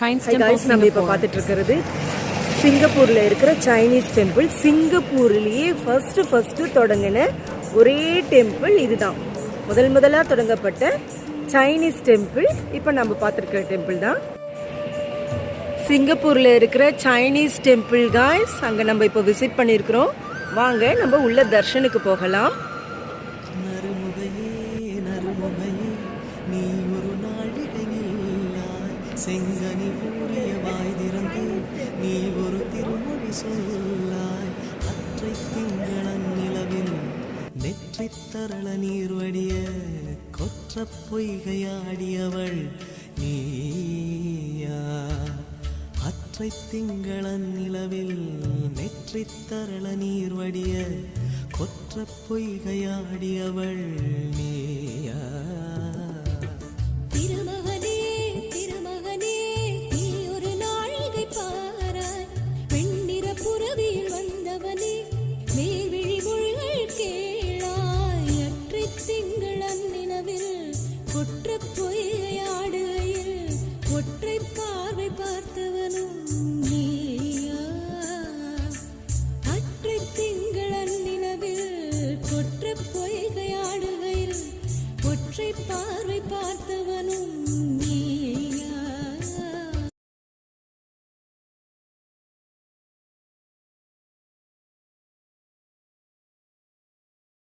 Chinese Hi temple guys, நம்ம இப்போ Singapore. பார்த்துட்டு இருக்கிறது சிங்கப்பூரில் இருக்கிற சைனீஸ் டெம்பிள். சிங்கப்பூர்லேயே ஃபர்ஸ்ட் தொடங்கின ஒரே டெம்பிள் இதுதான். முதலாக தொடங்கப்பட்ட சைனீஸ் டெம்பிள் இப்போ நம்ம பார்த்துருக்கிற டெம்பிள் தான். சிங்கப்பூரில் இருக்கிற சைனீஸ் டெம்பிள் காய்ஸ், அங்கே நம்ம இப்போ விசிட் பண்ணியிருக்கிறோம். வாங்க நம்ம உள்ள தர்ஷனுக்கு போகலாம். நீ ஒரு நாழிகையில்லாய் செங்கனி ஊறிய வாய் திறந்து நீ ஒரு திருமொழி சொல்லாய். அற்றை திங்களன் நிலவில் நெற்றி தரள நீர் வடிய கொற்ற பொய்கையாடியவள் நீயா. அற்றை திங்களன் நிலவில் நெற்றி தரள நீர் வடிய கொற்ற பொய்கையாடியவள் நீயா.